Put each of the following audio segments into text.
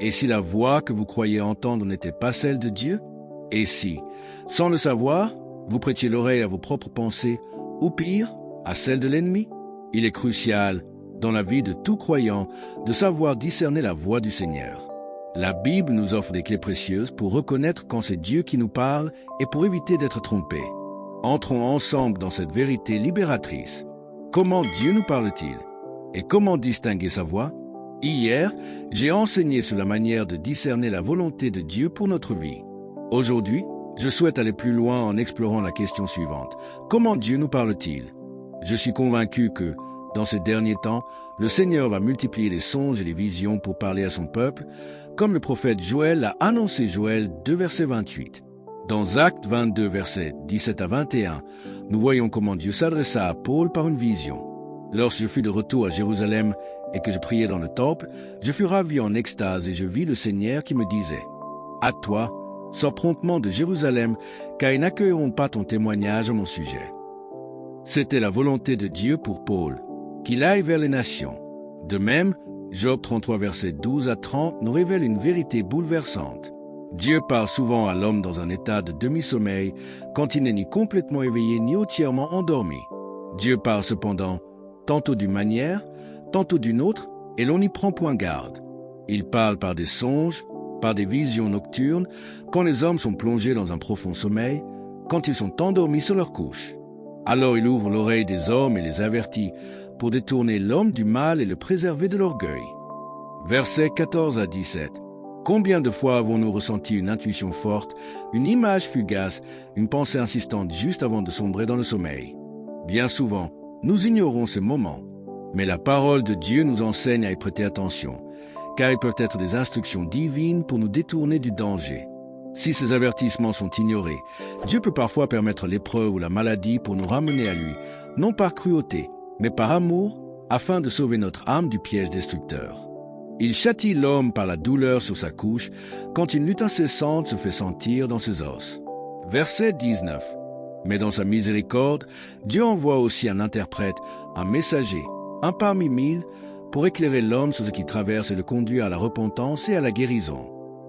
Et si la voix que vous croyez entendre n'était pas celle de Dieu? Et si, sans le savoir, vous prêtiez l'oreille à vos propres pensées, ou pire, à celles de l'ennemi? Il est crucial, dans la vie de tout croyant, de savoir discerner la voix du Seigneur. La Bible nous offre des clés précieuses pour reconnaître quand c'est Dieu qui nous parle et pour éviter d'être trompés. Entrons ensemble dans cette vérité libératrice. Comment Dieu nous parle-t-il? Et comment distinguer sa voix? Hier, j'ai enseigné sur la manière de discerner la volonté de Dieu pour notre vie. Aujourd'hui, je souhaite aller plus loin en explorant la question suivante. Comment Dieu nous parle-t-il? Je suis convaincu que, dans ces derniers temps, le Seigneur va multiplier les songes et les visions pour parler à son peuple, comme le prophète Joël l'a annoncé Joël 2, verset 28. Dans Actes 22, versets 17 à 21, nous voyons comment Dieu s'adressa à Paul par une vision. Lorsque je fus de retour à Jérusalem et que je priais dans le temple, je fus ravi en extase et je vis le Seigneur qui me disait « À toi, sors promptement de Jérusalem, car ils n'accueilleront pas ton témoignage à mon sujet. » C'était la volonté de Dieu pour Paul, qu'il aille vers les nations. De même, Job 33, versets 12 à 30 nous révèle une vérité bouleversante. Dieu parle souvent à l'homme dans un état de demi-sommeil, quand il n'est ni complètement éveillé ni entièrement endormi. Dieu parle cependant, tantôt d'une manière, tantôt d'une autre, et l'on n'y prend point garde. Il parle par des songes, par des visions nocturnes, quand les hommes sont plongés dans un profond sommeil, quand ils sont endormis sur leur couche. Alors il ouvre l'oreille des hommes et les avertit pour détourner l'homme du mal et le préserver de l'orgueil. Versets 14 à 17. Combien de fois avons-nous ressenti une intuition forte, une image fugace, une pensée insistante juste avant de sombrer dans le sommeil? Bien souvent, nous ignorons ces moments. Mais la parole de Dieu nous enseigne à y prêter attention, car ils peuvent être des instructions divines pour nous détourner du danger. Si ces avertissements sont ignorés, Dieu peut parfois permettre l'épreuve ou la maladie pour nous ramener à lui, non par cruauté, mais par amour, afin de sauver notre âme du piège destructeur. Il châtie l'homme par la douleur sur sa couche, quand une lutte incessante se fait sentir dans ses os. Verset 19. Mais dans sa miséricorde, Dieu envoie aussi un interprète, un messager, un parmi mille, pour éclairer l'homme sur ce qui traverse et le conduire à la repentance et à la guérison.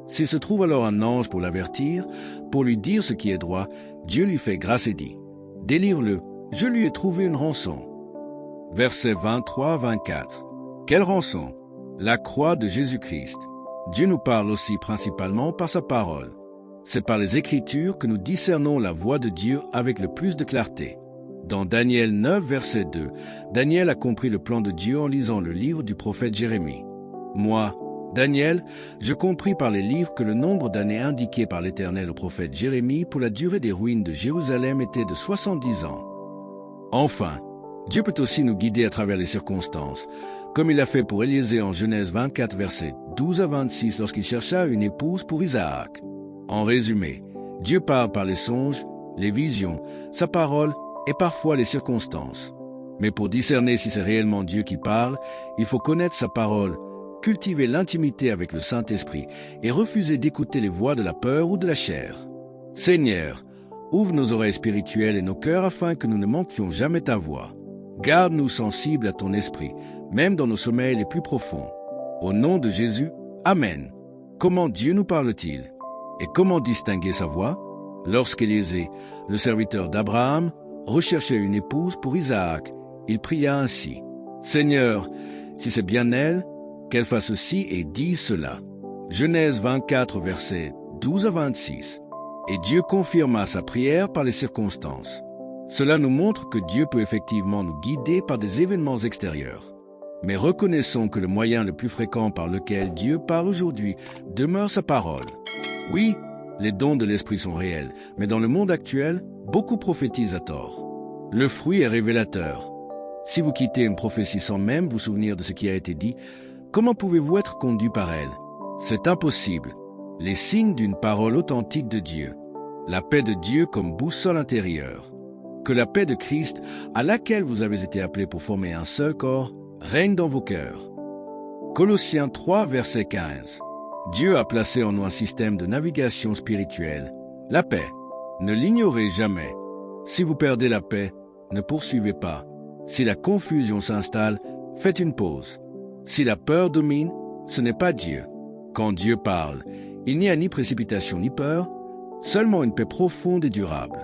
S'il se trouve alors un ange pour l'avertir, pour lui dire ce qui est droit, Dieu lui fait grâce et dit « Délivre-le, je lui ai trouvé une rançon. » Versets 23-24. Quelle rançon? La croix de Jésus-Christ. Dieu nous parle aussi principalement par sa parole. C'est par les Écritures que nous discernons la voix de Dieu avec le plus de clarté. Dans Daniel 9, verset 2, Daniel a compris le plan de Dieu en lisant le livre du prophète Jérémie. Moi, Daniel, je compris par les livres que le nombre d'années indiquées par l'Éternel au prophète Jérémie pour la durée des ruines de Jérusalem était de 70 ans. Enfin, Dieu peut aussi nous guider à travers les circonstances, comme il l'a fait pour Élisée en Genèse 24, versets 12 à 26, lorsqu'il chercha une épouse pour Isaac. En résumé, Dieu parle par les songes, les visions, sa parole et parfois les circonstances. Mais pour discerner si c'est réellement Dieu qui parle, il faut connaître sa parole, cultiver l'intimité avec le Saint-Esprit et refuser d'écouter les voix de la peur ou de la chair. Seigneur, ouvre nos oreilles spirituelles et nos cœurs afin que nous ne manquions jamais ta voix. Garde-nous sensibles à ton esprit, même dans nos sommeils les plus profonds. Au nom de Jésus, Amen. Comment Dieu nous parle-t-il? Et comment distinguer sa voix? Lorsqu'Élisée, le serviteur d'Abraham, recherchait une épouse pour Isaac, il pria ainsi. « Seigneur, si c'est bien elle, qu'elle fasse ceci et dise cela. » Genèse 24, versets 12 à 26. Et Dieu confirma sa prière par les circonstances. Cela nous montre que Dieu peut effectivement nous guider par des événements extérieurs. Mais reconnaissons que le moyen le plus fréquent par lequel Dieu parle aujourd'hui demeure sa parole. Oui, les dons de l'Esprit sont réels, mais dans le monde actuel, beaucoup prophétisent à tort. Le fruit est révélateur. Si vous quittez une prophétie sans même vous souvenir de ce qui a été dit, comment pouvez-vous être conduit par elle? C'est impossible. Les signes d'une parole authentique de Dieu. La paix de Dieu comme boussole intérieure. Que la paix de Christ, à laquelle vous avez été appelés pour former un seul corps, règne dans vos cœurs. Colossiens 3, verset 15. Dieu a placé en nous un système de navigation spirituelle. La paix. Ne l'ignorez jamais. Si vous perdez la paix, ne poursuivez pas. Si la confusion s'installe, faites une pause. Si la peur domine, ce n'est pas Dieu. Quand Dieu parle, il n'y a ni précipitation ni peur, seulement une paix profonde et durable.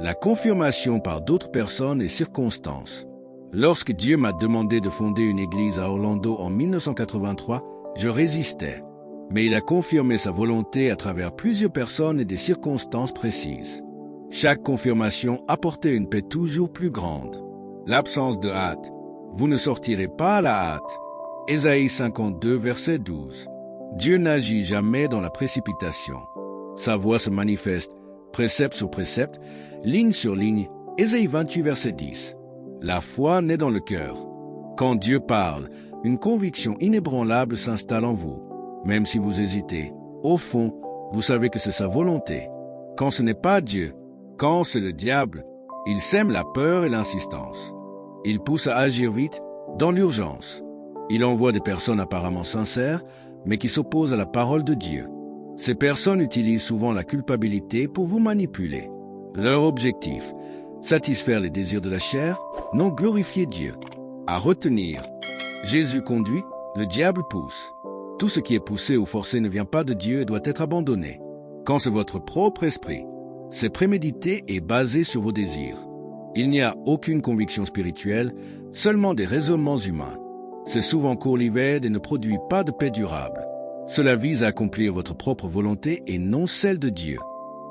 La confirmation par d'autres personnes et circonstances. Lorsque Dieu m'a demandé de fonder une église à Orlando en 1983, je résistais. Mais il a confirmé sa volonté à travers plusieurs personnes et des circonstances précises. Chaque confirmation apportait une paix toujours plus grande. L'absence de hâte. Vous ne sortirez pas à la hâte. Ésaïe 52, verset 12. Dieu n'agit jamais dans la précipitation. Sa voix se manifeste, précepte sur précepte, ligne sur ligne. Ésaïe 28, verset 10. La foi naît dans le cœur. Quand Dieu parle, une conviction inébranlable s'installe en vous. Même si vous hésitez, au fond, vous savez que c'est sa volonté. Quand ce n'est pas Dieu, quand c'est le diable, il sème la peur et l'insistance. Il pousse à agir vite, dans l'urgence. Il envoie des personnes apparemment sincères, mais qui s'opposent à la parole de Dieu. Ces personnes utilisent souvent la culpabilité pour vous manipuler. Leur objectif, satisfaire les désirs de la chair, non glorifier Dieu. À retenir, Jésus conduit, le diable pousse. Tout ce qui est poussé ou forcé ne vient pas de Dieu et doit être abandonné. Quand c'est votre propre esprit, c'est prémédité et basé sur vos désirs. Il n'y a aucune conviction spirituelle, seulement des raisonnements humains. C'est souvent courlivède et ne produit pas de paix durable. Cela vise à accomplir votre propre volonté et non celle de Dieu.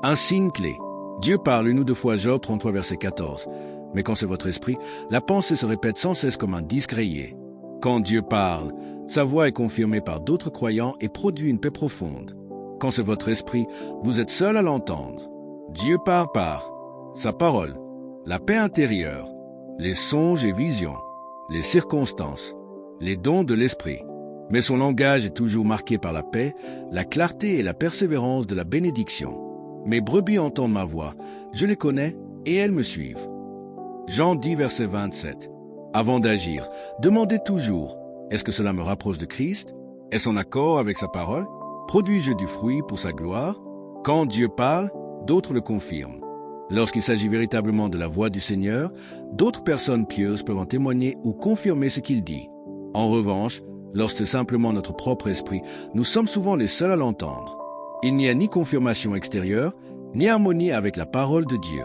Un signe clé. Dieu parle une ou deux fois, Job 33, verset 14. Mais quand c'est votre esprit, la pensée se répète sans cesse comme un disque rayé. Quand Dieu parle, sa voix est confirmée par d'autres croyants et produit une paix profonde. Quand c'est votre esprit, vous êtes seul à l'entendre. Dieu parle par sa parole, la paix intérieure, les songes et visions, les circonstances, les dons de l'esprit. Mais son langage est toujours marqué par la paix, la clarté et la persévérance de la bénédiction. Mes brebis entendent ma voix, je les connais et elles me suivent. Jean 10, verset 27. Avant d'agir, demandez toujours, est-ce que cela me rapproche de Christ? Est-ce en accord avec sa parole? Produis-je du fruit pour sa gloire? Quand Dieu parle, d'autres le confirment. Lorsqu'il s'agit véritablement de la voix du Seigneur, d'autres personnes pieuses peuvent en témoigner ou confirmer ce qu'il dit. En revanche, lorsque c'est simplement notre propre esprit, nous sommes souvent les seuls à l'entendre. Il n'y a ni confirmation extérieure, ni harmonie avec la parole de Dieu.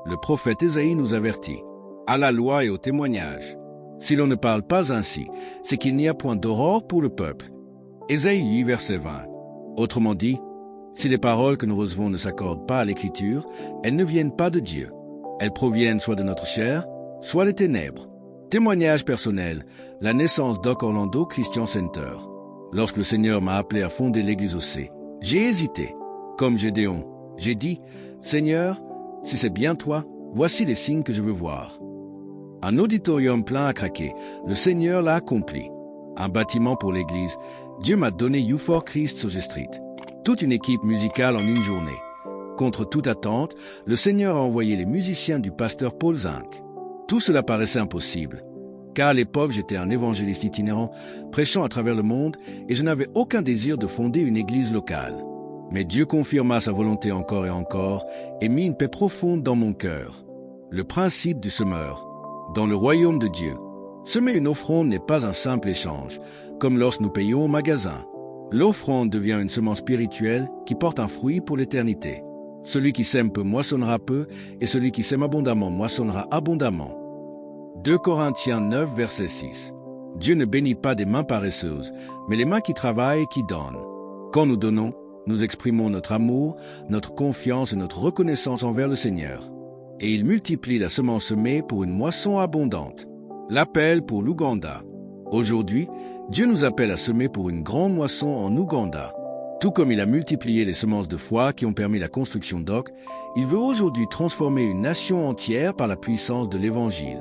Le prophète Ésaïe nous avertit, à la loi et au témoignage. Si l'on ne parle pas ainsi, c'est qu'il n'y a point d'aurore pour le peuple. Ésaïe 8, verset 20. Autrement dit, si les paroles que nous recevons ne s'accordent pas à l'Écriture, elles ne viennent pas de Dieu. Elles proviennent soit de notre chair, soit des ténèbres. Témoignage personnel, la naissance d'Oak Orlando Christian Center. Lorsque le Seigneur m'a appelé à fonder l'église au C, j'ai hésité. Comme Gédéon, j'ai dit, « Seigneur, si c'est bien toi, voici les signes que je veux voir. » Un auditorium plein à craquer, le Seigneur l'a accompli. Un bâtiment pour l'église, Dieu m'a donné You for Christ Sauget Street. Toute une équipe musicale en une journée. Contre toute attente, le Seigneur a envoyé les musiciens du pasteur Paul Zink. Tout cela paraissait impossible, car à l'époque j'étais un évangéliste itinérant, prêchant à travers le monde, et je n'avais aucun désir de fonder une église locale. Mais Dieu confirma sa volonté encore et encore, et mit une paix profonde dans mon cœur. Le principe du semeur. Dans le royaume de Dieu, semer une offrande n'est pas un simple échange, comme lorsque nous payons au magasin. L'offrande devient une semence spirituelle qui porte un fruit pour l'éternité. Celui qui sème peu moissonnera peu, et celui qui sème abondamment moissonnera abondamment. 2 Corinthiens 9, verset 6. Dieu ne bénit pas des mains paresseuses, mais les mains qui travaillent et qui donnent. Quand nous donnons, nous exprimons notre amour, notre confiance et notre reconnaissance envers le Seigneur. Et il multiplie la semence semée pour une moisson abondante. L'appel pour l'Ouganda. Aujourd'hui, Dieu nous appelle à semer pour une grande moisson en Ouganda. Tout comme il a multiplié les semences de foi qui ont permis la construction d'Oak, il veut aujourd'hui transformer une nation entière par la puissance de l'Évangile.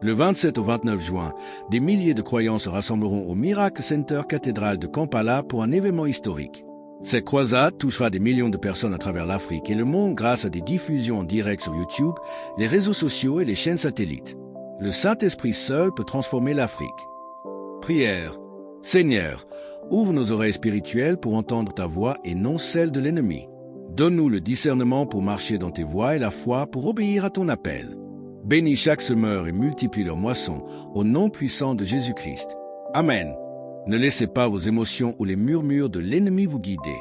Le 27 au 29 juin, des milliers de croyants se rassembleront au Miracle Center cathédrale de Kampala pour un événement historique. Cette croisade touchera des millions de personnes à travers l'Afrique et le monde grâce à des diffusions en direct sur YouTube, les réseaux sociaux et les chaînes satellites. Le Saint-Esprit seul peut transformer l'Afrique. Prière. Seigneur, ouvre nos oreilles spirituelles pour entendre ta voix et non celle de l'ennemi. Donne-nous le discernement pour marcher dans tes voies et la foi pour obéir à ton appel. Bénis chaque semeur et multiplie leur moisson au nom puissant de Jésus-Christ. Amen. Ne laissez pas vos émotions ou les murmures de l'ennemi vous guider.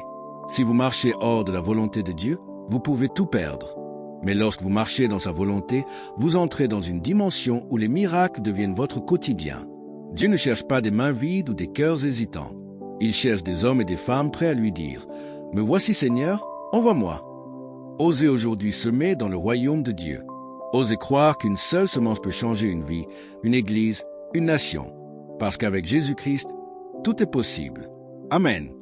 Si vous marchez hors de la volonté de Dieu, vous pouvez tout perdre. Mais lorsque vous marchez dans sa volonté, vous entrez dans une dimension où les miracles deviennent votre quotidien. Dieu ne cherche pas des mains vides ou des cœurs hésitants. Il cherche des hommes et des femmes prêts à lui dire « Me voici Seigneur, envoie-moi ». Osez aujourd'hui semer dans le royaume de Dieu. Osez croire qu'une seule semence peut changer une vie, une église, une nation. Parce qu'avec Jésus-Christ, tout est possible. Amen.